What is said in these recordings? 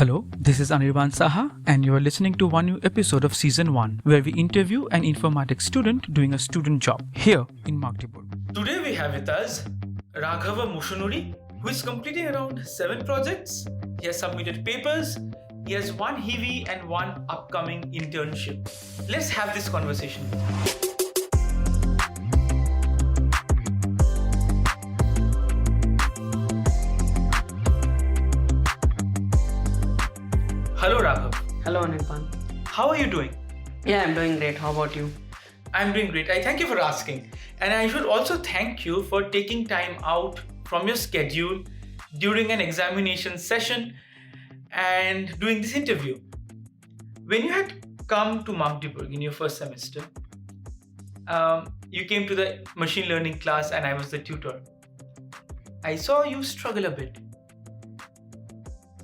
Hello, this is Anirban Saha, and you are listening to one new episode of Season 1, where we interview an informatics student doing a student job here in Magdeburg. Today we have with us Raghava Mushunuri, who is completing around 7 projects. He has submitted papers, he has one HEVI and one upcoming internship. Let's have this conversation. Hello Raghav. Hello Anirban. How are you doing? Yeah, I'm doing great. How about you? I'm doing great. I thank you for asking. And I should also thank you for taking time out from your schedule during an examination session and doing this interview. When you had come to Magdeburg in your first semester, you came to the machine learning class and I was the tutor. I saw you struggle a bit.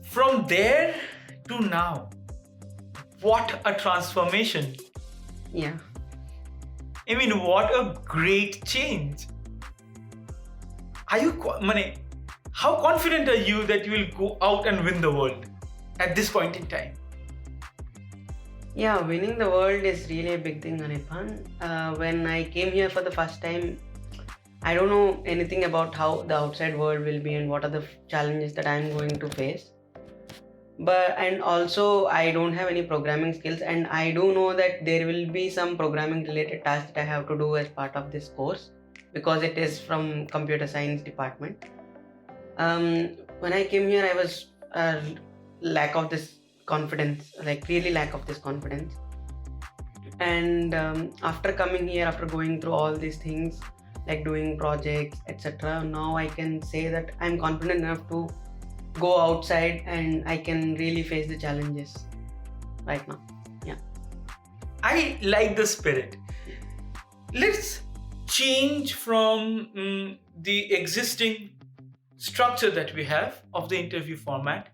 From there to now, what a transformation. Yeah. I mean, what a great change. Are you, how confident are you that you will go out and win the world at this point in time? Yeah, winning the world is really a big thing, Anirban. When I came here for the first time, I don't know anything about how the outside world will be and what are the challenges that I'm going to face. And also I don't have any programming skills, and I do know that there will be some programming related tasks that I have to do as part of this course because it is from computer science department. When I came here, I was lack of this confidence, really lack of this confidence. And after coming here, after going through all these things like doing projects, etc., now I can say that I'm confident enough to go outside and I can really face the challenges right now. Yeah. I like the spirit. Let's change from the existing structure that we have of the interview format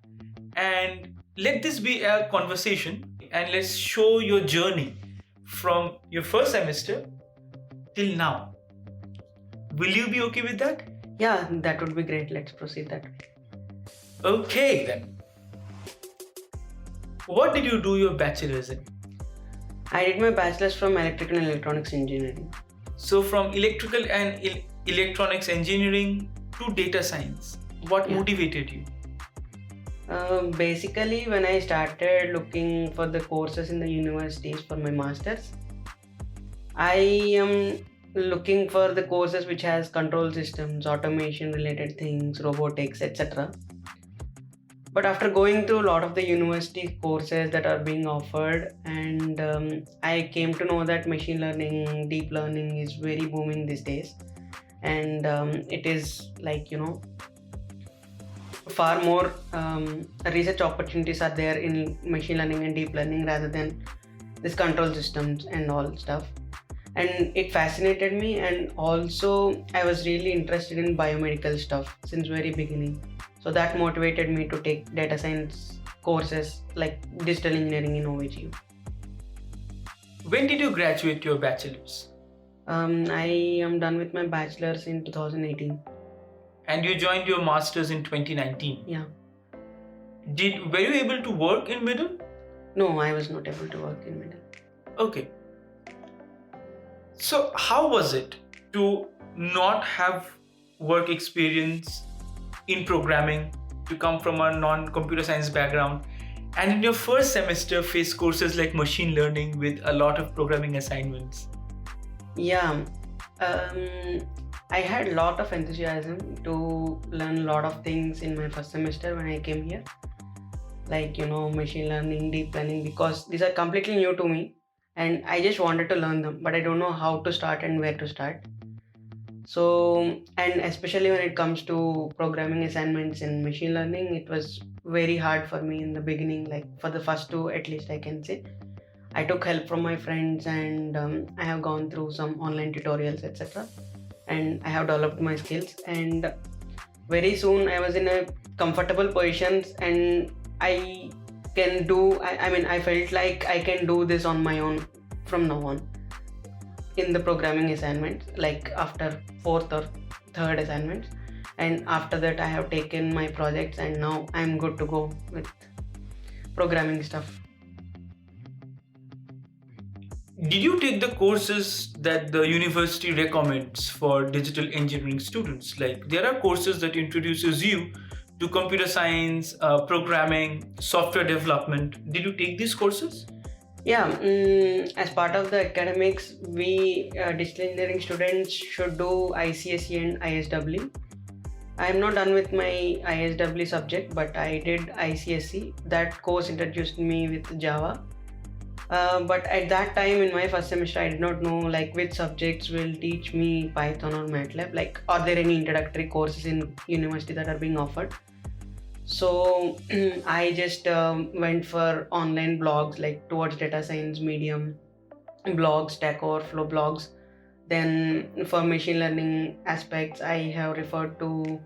and let this be a conversation, and let's show your journey from your first semester till now. Will you be okay with that? Yeah, that would be great. Let's proceed that way. Okay then. What did you do your bachelor's in? I did my bachelor's from electrical and electronics engineering. So from electrical and electronics engineering to data science, what motivated you? Basically, when I started looking for the courses in the universities for my master's, I am looking for the courses which has control systems, automation related things, robotics, etc. But after going through a lot of the university courses that are being offered, and I came to know that machine learning, deep learning is very booming these days, and it is far more research opportunities are there in machine learning and deep learning rather than this control systems and all stuff. And it fascinated me, and also I was really interested in biomedical stuff since very beginning. So that motivated me to take data science courses like digital engineering in OVGU. When did you graduate your bachelor's? I am done with my bachelor's in 2018. And you joined your master's in 2019? Yeah. Were you able to work in middle? No, I was not able to work in middle. Okay. So how was it to not have work experience in programming, to come from a non-computer science background, and in your first semester face courses like machine learning with a lot of programming assignments? Yeah, I had a lot of enthusiasm to learn a lot of things in my first semester when I came here, machine learning, deep learning, because these are completely new to me and I just wanted to learn them, but I don't know how to start and where to start. So, and especially when it comes to programming assignments in machine learning, it was very hard for me in the beginning, for the first two at least I can say. I took help from my friends, and I have gone through some online tutorials, etc. And I have developed my skills, and very soon I was in a comfortable position and I felt like I can do this on my own from now on. In the programming assignments, after fourth or third assignments, and after that I have taken my projects and now I'm good to go with programming stuff. Did you take the courses that the university recommends for digital engineering students? Like there are courses that introduces you to computer science, programming, software development. Did you take these courses? Yeah, as part of the academics, we digital engineering students should do ICSE and ISW. I am not done with my ISW subject, but I did ICSE. That course introduced me with Java. But at that time in my first semester, I did not know like which subjects will teach me Python or MATLAB. Like, are there any introductory courses in university that are being offered? So I just went for online blogs like towards data science, Medium blogs, Stack Overflow blogs. Then for machine learning aspects, I have referred to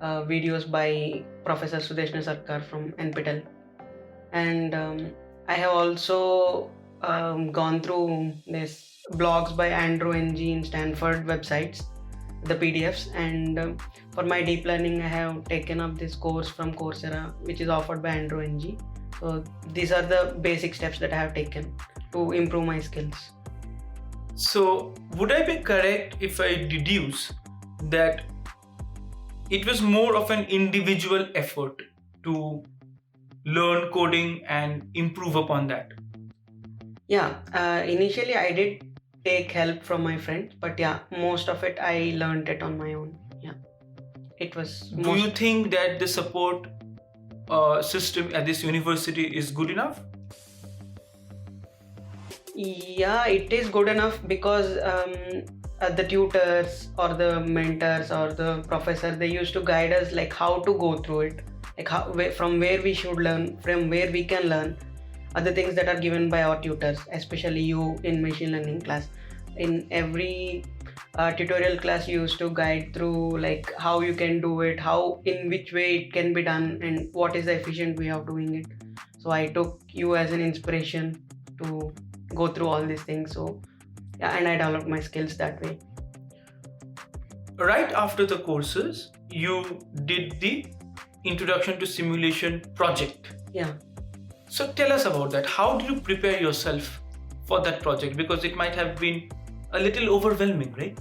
videos by Professor Sudeshna Sarkar from NPTEL, and I have also gone through this blogs by Andrew NG in Stanford websites, the PDFs, and for my deep learning, I have taken up this course from Coursera, which is offered by Andrew NG. So these are the basic steps that I have taken to improve my skills. So, would I be correct if I deduce that it was more of an individual effort to learn coding and improve upon that? Yeah, initially I did take help from my friends, but yeah, most of it I learned it on my own. Yeah, it was Do you think that the support system at this university is good enough? Yeah, it is good enough because the tutors or the mentors or the professor, they used to guide us like how to go through it, like from where we should learn, from where we can learn, other things that are given by our tutors, especially you in machine learning class. In every tutorial class, you used to guide through like how you can do it, how in which way it can be done, and what is the efficient way of doing it. So I took you as an inspiration to go through all these things. So yeah, and I developed my skills that way. Right after the courses, you did the introduction to simulation project. Yeah. So tell us about that. How did you prepare yourself for that project? Because it might have been a little overwhelming, right?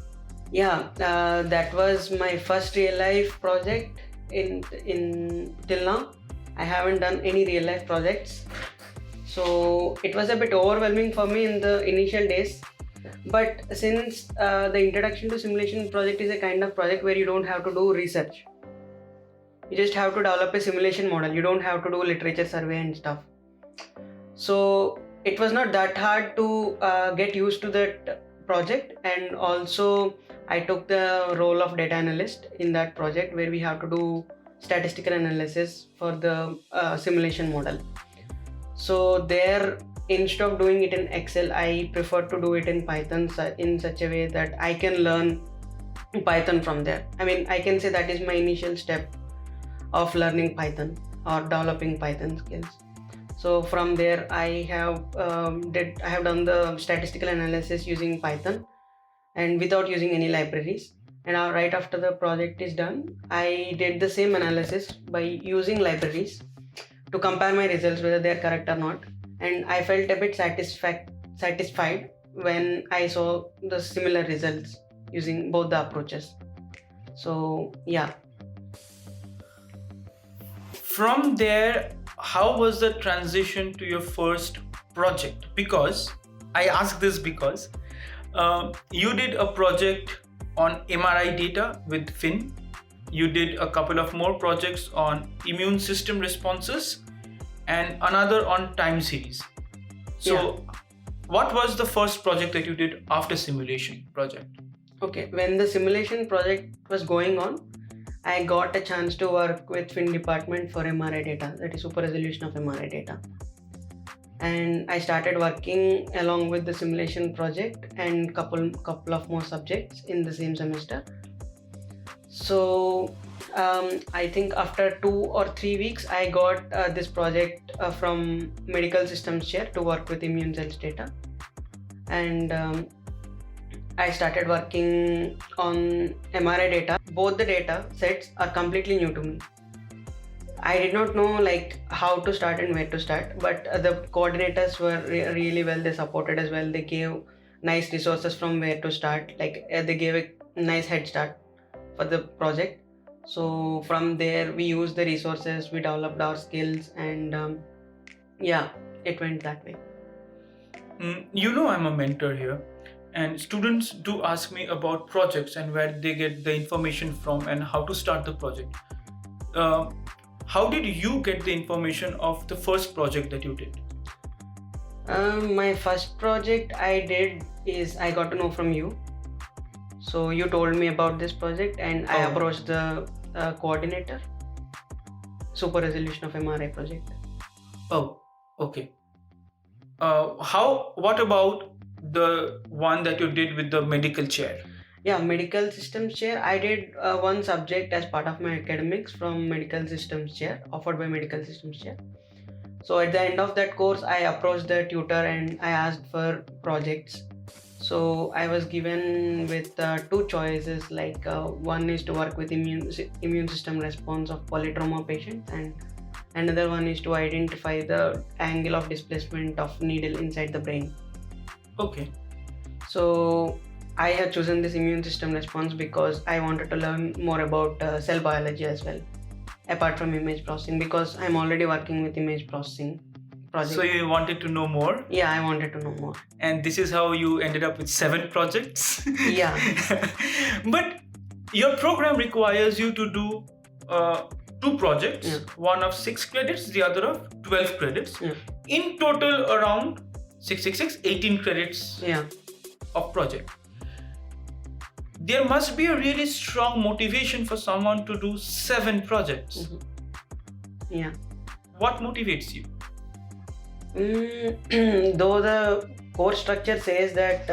Yeah, that was my first real life project in till now. I haven't done any real life projects, so it was a bit overwhelming for me in the initial days. But since the introduction to simulation project is a kind of project where you don't have to do research, you just have to develop a simulation model. You don't have to do literature survey and stuff. So it was not that hard to get used to that project, and also I took the role of data analyst in that project where we have to do statistical analysis for the simulation model. So there, instead of doing it in Excel, I prefer to do it in Python in such a way that I can learn Python from there. I mean, I can say that is my initial step of learning Python or developing Python skills. So from there, I have done the statistical analysis using Python and without using any libraries. And right after the project is done, I did the same analysis by using libraries to compare my results whether they are correct or not. And I felt a bit satisfied when I saw the similar results using both the approaches. So yeah. From there, how was the transition to your first project? Because I ask this because you did a project on MRI data with Finn. You did a couple of more projects on immune system responses and another on time series. So what was the first project that you did after simulation project? Okay, when the simulation project was going on, I got a chance to work with Fin department for MRI data, that is super resolution of MRI data. And I started working along with the simulation project and couple of more subjects in the same semester. So I think after 2 or 3 weeks, I got this project from medical systems chair to work with immune cells data. And I started working on MRI data. Both the data sets are completely new to me. I did not know like how to start and where to start, but the coordinators were really well. They supported as well. They gave nice resources from where to start. Like they gave a nice head start for the project. So from there we used the resources, we developed our skills, and yeah, it went that way. You know, I'm a mentor here, and students do ask me about projects and where they get the information from and how to start the project. Uh, how did you get the information of the first project that you did? My first project I did is I got to know from you. So you told me about this project, and I Oh. approached the coordinator, super resolution of MRI project. Oh, okay. What about the one that you did with the medical chair? Yeah, medical systems chair. I did one subject as part of my academics from medical systems chair, offered by medical systems chair. So at the end of that course, I approached the tutor and I asked for projects. So I was given with two choices. Like one is to work with immune system response of polytrauma patients, and another one is to identify the angle of displacement of needle inside the brain. Okay. So I have chosen this immune system response because I wanted to learn more about cell biology as well, apart from image processing, because I'm already working with image processing project. So you wanted to know more, Yeah, I wanted to know more. and this is how you ended up with 7 projects. Yeah. But your program requires you to do 2 projects, Yeah. one of 6 credits, the other of 12 credits. Yeah. In total, around 18 credits Yeah. of project. There must be a really strong motivation for someone to do 7 projects. Mhm. Yeah. What motivates you? Though the course structure says that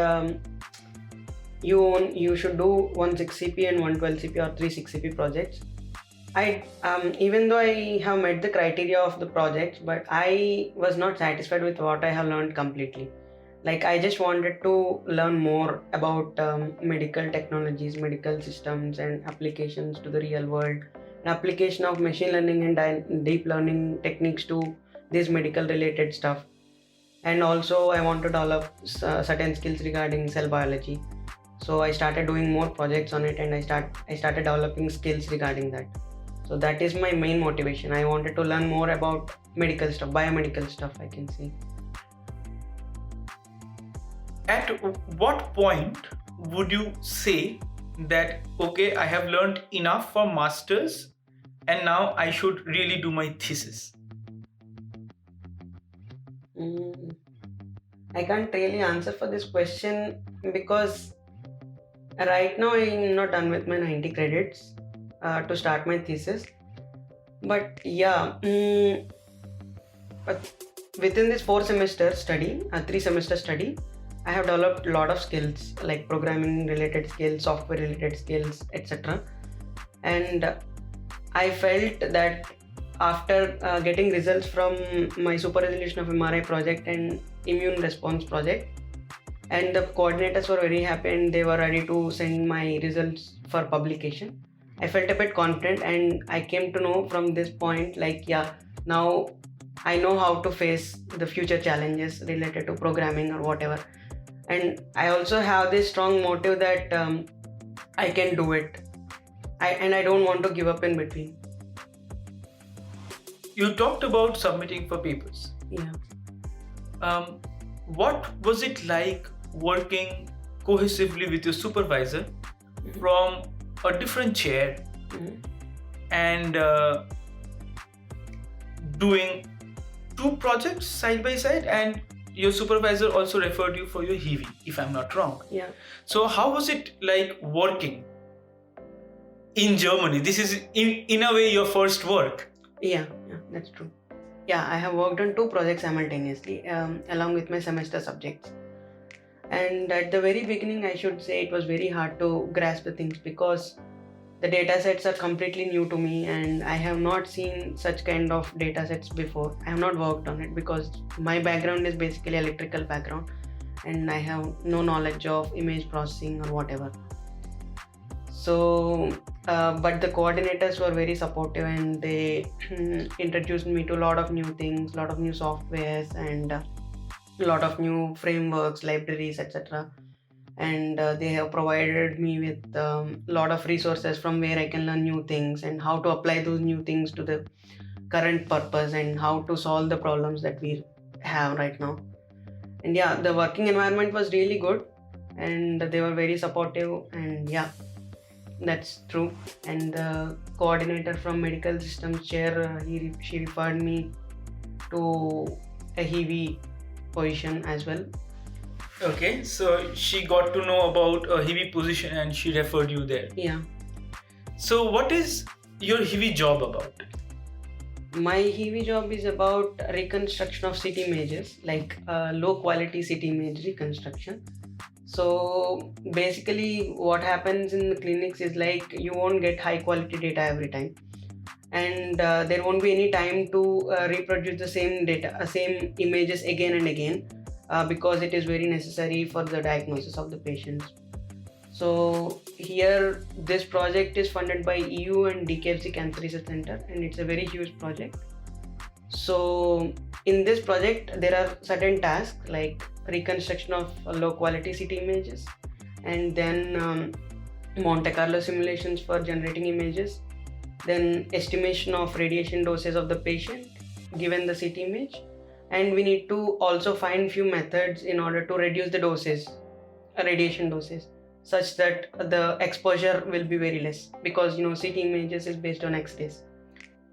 you should do one 6CP and one 12CP or 3 6CP projects. I even though I have met the criteria of the projects, but I was not satisfied with what I have learned completely. Like I just wanted to learn more about medical technologies, medical systems, and applications to the real world. An application of machine learning and deep learning techniques to this medical related stuff. And also I want to develop certain skills regarding cell biology. So I started doing more projects on it, and I started developing skills regarding that. So that is my main motivation. I wanted to learn more about medical stuff, biomedical stuff, I can say. At what point would you say that, okay, I have learned enough for masters and now I should really do my thesis? I can't really answer for this question because right now I'm not done with my 90 credits to start my thesis. But yeah, but within this 4-semester study, 3-semester study, I have developed a lot of skills like programming related skills, software related skills, etc. And I felt that after getting results from my super resolution of MRI project and immune response project, and the coordinators were very happy and they were ready to send my results for publication, I felt a bit confident, and I came to know from this point, like, yeah, now I know how to face the future challenges related to programming or whatever. And I also have this strong motive that I can do it. I don't want to give up in between. You talked about submitting for papers. Yeah. What was it like working cohesively with your supervisor from a different chair and doing 2 projects side by side, and your supervisor also referred you for your HEVI, if I'm not wrong. Yeah. So how was it like working in Germany? This is in a way your first work. Yeah, that's true. Yeah, I have worked on 2 projects simultaneously along with my semester subjects. And at the very beginning, I should say it was very hard to grasp the things because the data sets are completely new to me and I have not seen such kind of data sets before. I have not worked on it because my background is basically electrical background and I have no knowledge of image processing or whatever. So but the coordinators were very supportive, and they introduced me to a lot of new things, a lot of new softwares, and a lot of new frameworks, libraries, etc. And they have provided me with a lot of resources from where I can learn new things and how to apply those new things to the current purpose and how to solve the problems that we have right now. And yeah, the working environment was really good, and they were very supportive, and yeah, that's true. And the coordinator from medical systems chair, she referred me to a heavy position as well. Okay, so she got to know about a heavy position and she referred you there. Yeah. So what is your heavy job about? My heavy job is about reconstruction of city images, like low quality city image reconstruction. So basically, what happens in the clinics is like you won't get high quality data every time, and there won't be any time to reproduce the same data, same images again and again, because it is very necessary for the diagnosis of the patients. So here, this project is funded by EU and DKFC Cancer Research Center, and it's a very huge project. So in this project, there are certain tasks like reconstruction of low quality city images, and then Monte Carlo simulations for generating images, then estimation of radiation doses of the patient given the CT image, and we need to also find few methods in order to reduce the doses, radiation doses, such that the exposure will be very less, because CT images is based on X-rays.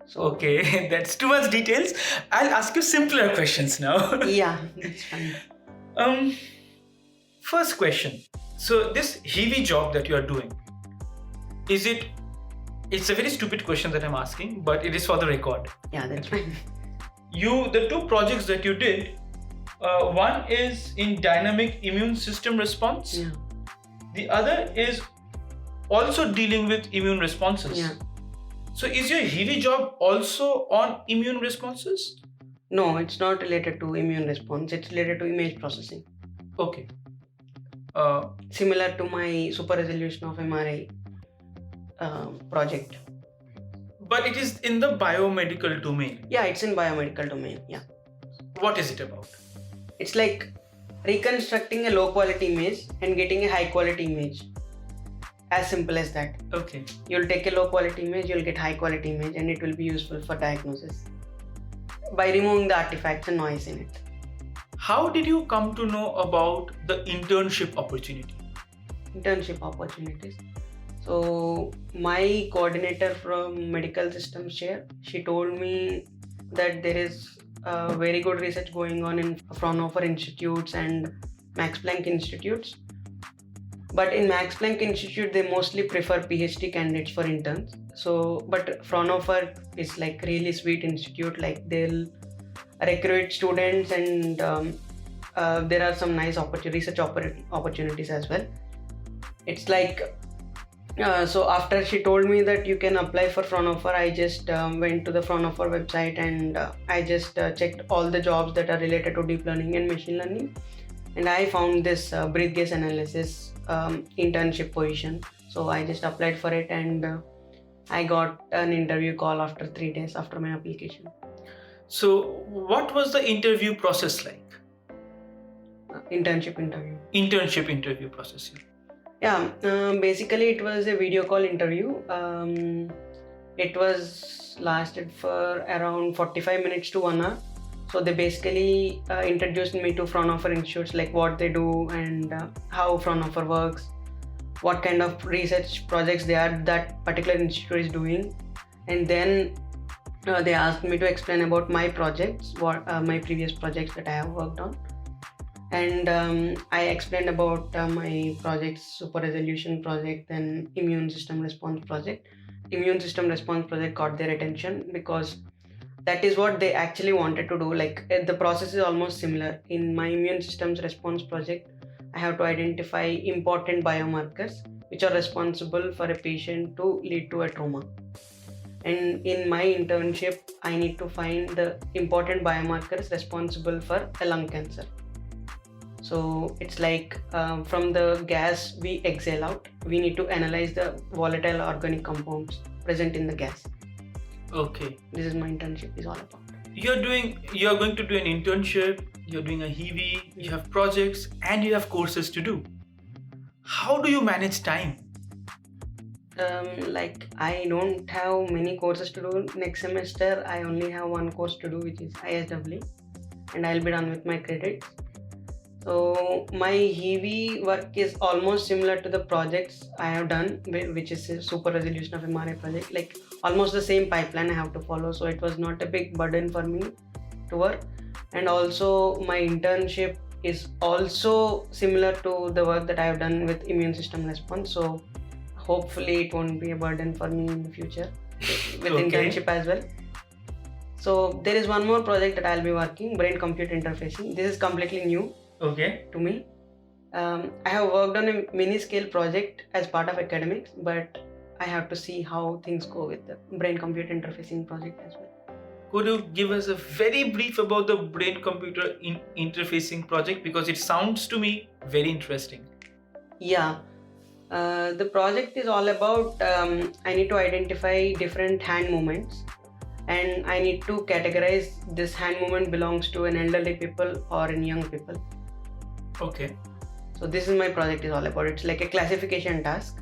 So Okay, that's too much details. I'll ask you simpler questions now. yeah, that's fine. First question. So this heavy job that you are doing, it's a very stupid question that I'm asking, but it is for the record. Yeah, that's fine. The two projects that you did, one is in dynamic immune system response. Yeah. The other is also dealing with immune responses. Yeah. So is your heavy job also on immune responses? No, it's not related to immune response. It's related to image processing. Okay. Similar to my super resolution of MRI project. But it is in the biomedical domain. Yeah, it's in biomedical domain. Yeah. What is it about? It's like reconstructing a low quality image and getting a high quality image. As simple as that. Okay. You'll take a low quality image, you'll get high quality image, and it will be useful for diagnosis by removing the artifacts and noise in it. How did you come to know about the internship opportunity? Internship opportunities. So my coordinator from medical systems chair, she told me that there is very good research going on in Fraunhofer institutes and Max Planck institutes. But in Max Planck Institute, they mostly prefer PhD candidates for interns. So, but Fraunhofer is like really sweet institute. Like they'll recruit students, and there are some nice research opportunities as well. It's like so after she told me that you can apply for Fraunhofer, I just went to the Fraunhofer website, and I just checked all the jobs that are related to deep learning and machine learning, and I found this breath gas analysis internship position. So I just applied for it, and I got an interview call after 3 days after my application. So what was the interview process like? Internship Internship interview process. Yeah, basically it was a video call interview. It was lasted for around 45 minutes to 1 hour. So they basically introduced me to Fraunhofer institutes, like what they do and how Fraunhofer works, what kind of research projects that particular institute is doing, and then they asked me to explain about my projects, my previous projects that I have worked on, and I explained about my projects, super resolution project and immune system response project. Immune system response project caught their attention because that is what they actually wanted to do. Like the process is almost similar. In my immune systems response project, I have to identify important biomarkers which are responsible for a patient to lead to a trauma. And in my internship, I need to find the important biomarkers responsible for a lung cancer. So it's like from the gas we exhale out, we need to analyze the volatile organic compounds present in the gas. Okay. This is my internship is all about. You're going to do an internship, you're doing a HEV, you have projects, and you have courses to do. How do you manage time? Like I don't have many courses to do next semester. I only have one course to do, which is ISW, and I'll be done with my credits. So my heavy work is almost similar to the projects I have done, which is a super resolution of MRI project. Like almost the same pipeline I have to follow. So it was not a big burden for me to work. And also my internship is also similar to the work that I have done with immune system response. So hopefully it won't be a burden for me in the future with Okay. internship as well. So there is one more project that I'll be working, brain computer interfacing. This is completely new Okay. to me. I have worked on a mini scale project as part of academics, but I have to see how things go with the brain computer interfacing project as well. Could you give us a very brief about the brain computer interfacing project, because it sounds to me very interesting. Yeah, the project is all about I need to identify different hand movements, and I need to categorize this hand movement belongs to an elderly people or in young people. Okay. So this is my project is all about. It's like a classification task.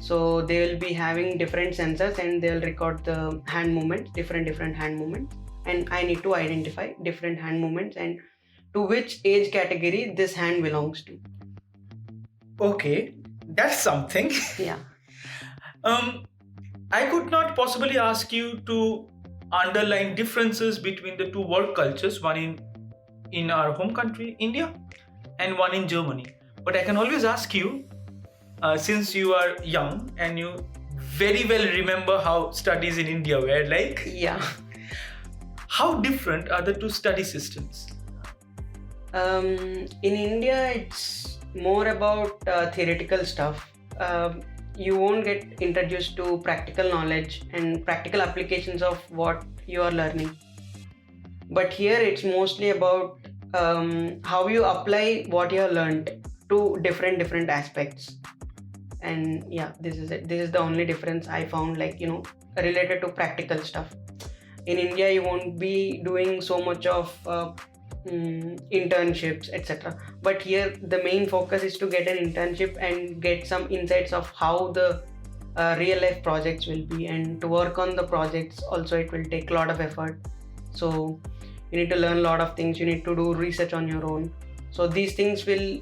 So they will be having different sensors and they'll record the hand movements, different hand movements, and I need to identify different hand movements and to which age category this hand belongs to. Okay, that's something. Yeah. I could not possibly ask you to underline differences between the two work cultures, one in our home country, India, and one in Germany. But I can always ask you, since you are young and you very well remember how studies in India were like, Yeah. how different are the two study systems? In India, it's more about theoretical stuff. You won't get introduced to practical knowledge and practical applications of what you are learning. But here, it's mostly about how you apply what you have learned to different aspects. And yeah, this is it. This is the only difference I found, like, related to practical stuff. In India, you won't be doing so much of internships, etc. But here, the main focus is to get an internship and get some insights of how the real life projects will be, and to work on the projects also it will take a lot of effort. So you need to learn a lot of things. You need to do research on your own. So these things will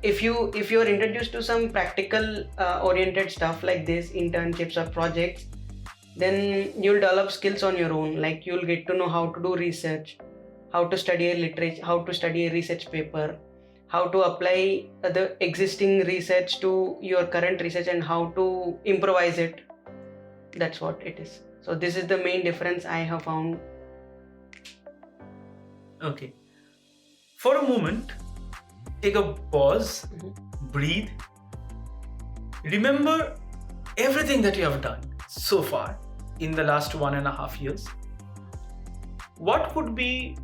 if you're introduced to some practical oriented stuff like this, internships or projects, then you'll develop skills on your own. Like you'll get to know how to do research, how to study a literature, how to study a research paper, how to apply the existing research to your current research, and how to improvise it. That's what it is. So this is the main difference I have found. Okay. For a moment, take a pause, breathe, remember everything that you have done so far in the last 1.5 years. What would be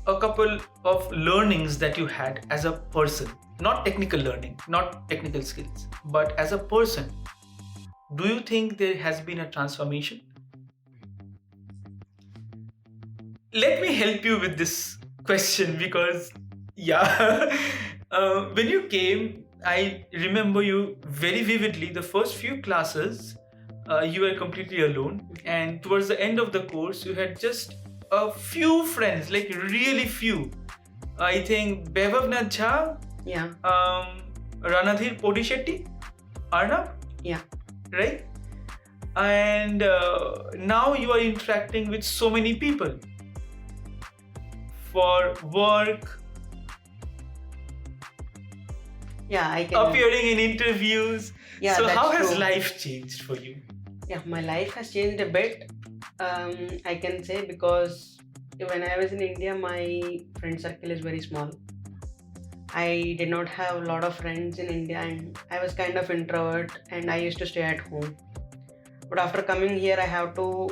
a couple of learnings that you had as a person? Not technical learning, not technical skills, but as a person. Do you think there has been a transformation? Let me help you with this question, because when you came, I remember you very vividly. The first few classes, you were completely alone, and towards the end of the course, you had just a few friends, like really few. I think Bevavnath Jha, Yeah. Ranadhir Podishetty, Arnab, Yeah. right? And now you are interacting with so many people for work, Yeah, I can. appearing in interviews. Yeah, So that's how has true. life changed for you? Yeah, my life has changed a bit. I can say, because when I was in India, my friend circle is very small. I did not have a lot of friends in India, and I was kind of introvert, and I used to stay at home. But after coming here, I have to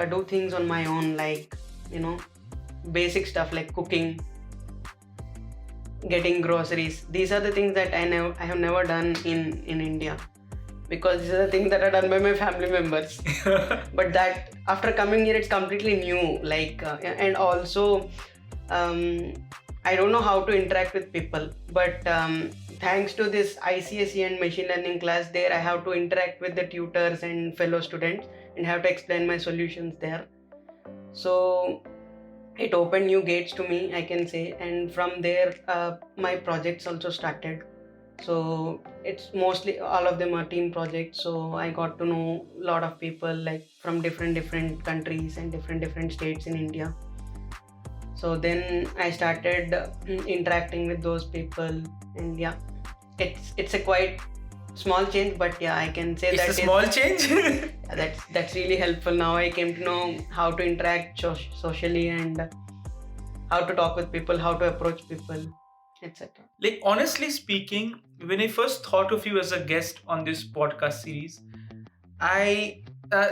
do things on my own, like basic stuff like cooking, getting groceries. These are the things that I have never done in India, because these are the things that are done by my family members. But that after coming here, it's completely new. Like and also, um, I don't know how to interact with people, but thanks to this ICSE and machine learning class, there I have to interact with the tutors and fellow students and have to explain my solutions there. So it opened new gates to me, I can say, and from there my projects also started. So it's mostly all of them are team projects, so I got to know a lot of people like from different countries and different states in India. So then I started interacting with those people, and yeah, it's a quite small change, but yeah, I can say It's that a small change. that's really helpful. Now I came to know how to interact socially, and how to talk with people, how to approach people, etc. Like, honestly speaking, when I first thought of you as a guest on this podcast series, I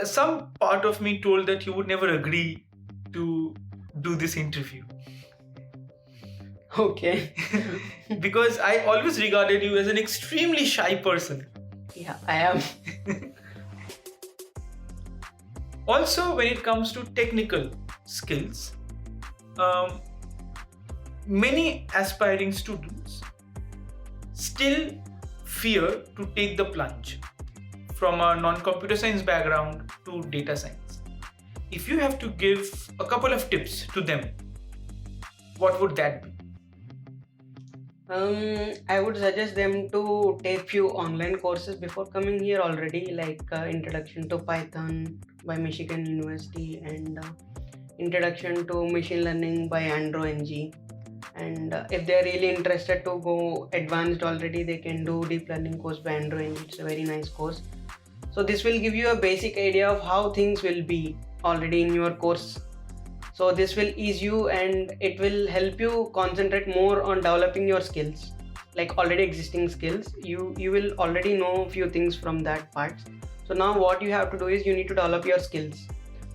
some part of me told that you would never agree to do this interview. Okay. Because I always regarded you as an extremely shy person. Yeah, I am. Also, when it comes to technical skills, um, many aspiring students still fear to take the plunge from a non-computer science background to data science. If you have to give a couple of tips to them, what would that be? I would suggest them to take few online courses before coming here already, like Introduction to Python by Michigan University, and Introduction to Machine Learning by Andrew NG. And if they're really interested to go advanced already, they can do Deep Learning course by Andrew NG. It's a very nice course. So this will give you a basic idea of how things will be already in your course. So this will ease you, and it will help you concentrate more on developing your skills, like already existing skills. You will already know a few things from that part. So now what you have to do is you need to develop your skills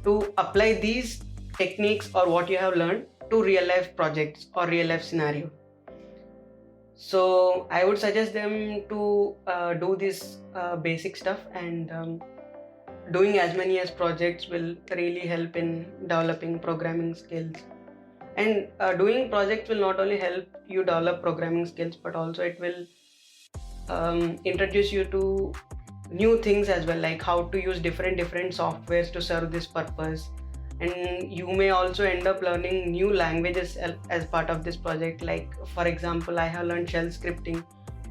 to apply these techniques or what you have learned to real life projects or real life scenario. So I would suggest them to do this basic stuff, and doing as many as projects will really help in developing programming skills. And doing projects will not only help you develop programming skills, but also it will introduce you to new things as well, like how to use different softwares to serve this purpose. And you may also end up learning new languages as part of this project. Like for example, I have learned shell scripting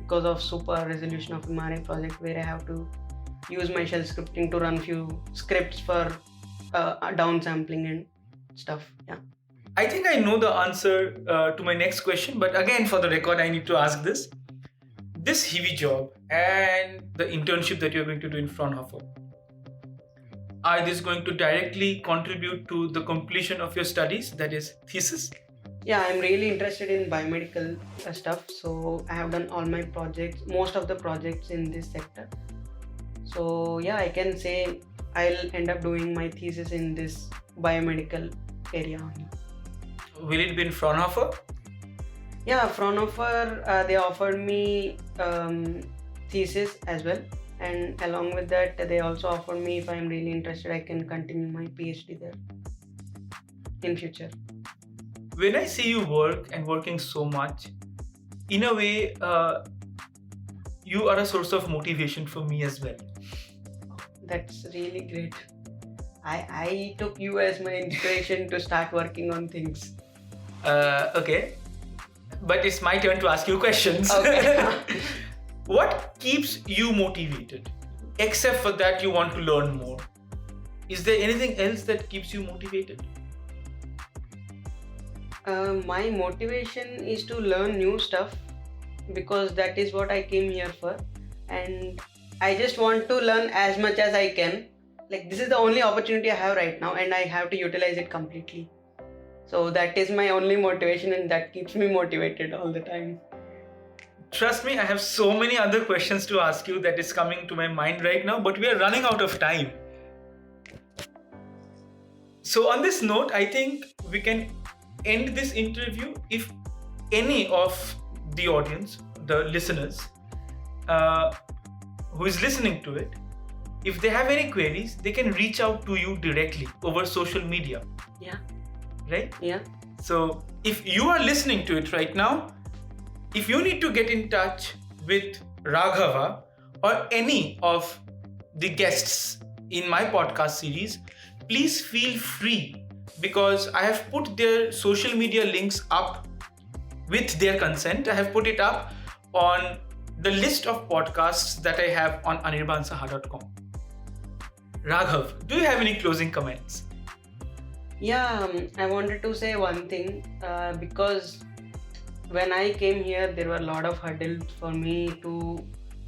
because of super resolution of MRA project, where I have to use my shell scripting to run few scripts for downsampling and stuff. Yeah. I think I know the answer to my next question, but again, for the record, I need to ask this. This heavy job and the internship that you're going to do in Fraunhofer, are these going to directly contribute to the completion of your studies, that is, thesis? Yeah, I'm really interested in biomedical stuff. So I have done all my projects, most of the projects in this sector. So yeah, I can say I'll end up doing my thesis in this biomedical area. Will it be in Fraunhofer? Yeah, Fraunhofer, they offered me thesis as well, and along with that, they also offered me, if I'm really interested, I can continue my PhD there in future. When I see you work and working so much, in a way, you are a source of motivation for me as well. That's really great. I took you as my inspiration to start working on things. Okay, but it's my turn to ask you questions. Okay. What keeps you motivated? Except for that, you want to learn more. Is there anything else that keeps you motivated? My motivation is to learn new stuff, because that is what I came here for, and I just want to learn as much as I can. Like, this is the only opportunity I have right now, and I have to utilize it completely. So that is my only motivation, and that keeps me motivated all the time. Trust me, I have so many other questions to ask you that is coming to my mind right now, but we are running out of time. So on this note, I think we can end this interview. If any of the audience, the listeners, who is listening to it, if they have any queries, they can reach out to you directly over social media. Yeah. Right? Yeah. So if you are listening to it right now, if you need to get in touch with Raghava or any of the guests in my podcast series, please feel free, because I have put their social media links up with their consent. I have put it up on the list of podcasts that I have on anirbansaha.com. Raghav, do you have any closing comments? Yeah, I wanted to say one thing, because when I came here, there were a lot of hurdles for me to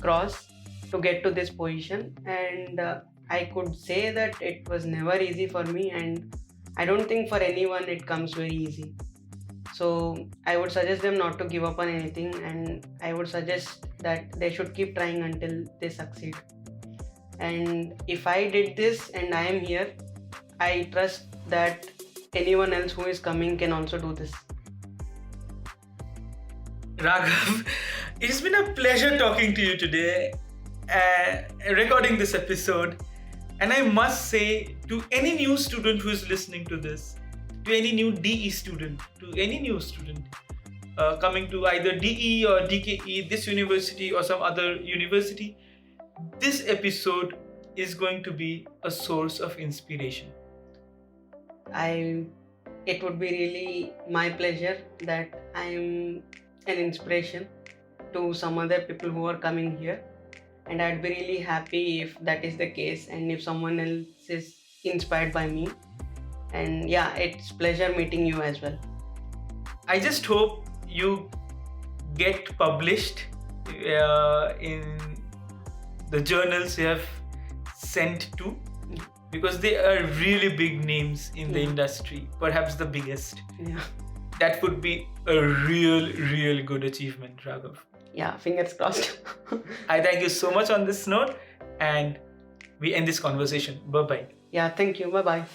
cross to get to this position, and I could say that it was never easy for me, and I don't think for anyone it comes very easy. So I would suggest them not to give up on anything, and I would suggest that they should keep trying until they succeed. And if I did this and I am here, I trust that anyone else who is coming can also do this. Raghav, it has been a pleasure talking to you today, recording this episode. And I must say, to any new student who is listening to this, to any new DE student, to any new student coming to either DE or DKE, this university or some other university, this episode is going to be a source of inspiration. It would be really my pleasure that I am an inspiration to some other people who are coming here, and I'd be really happy if that is the case and if someone else is inspired by me. And yeah, it's pleasure meeting you as well. I just hope you get published in the journals you have sent to, because they are really big names in the industry, perhaps the biggest. Yeah. That would be a real good achievement, Raghav. Yeah, fingers crossed. I thank you so much on this note, and we end this conversation. Bye-bye. Yeah, thank you. Bye-bye.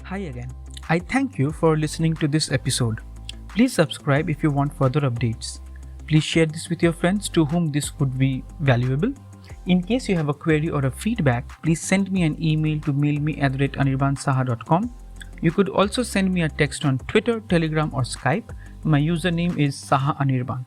Hi again. I thank you for listening to this episode. Please subscribe if you want further updates. Please share this with your friends to whom this could be valuable. In case you have a query or a feedback, please send me an email to mailme@anirbansaha.com. You could also send me a text on Twitter, Telegram or Skype. My username is Saha Anirban.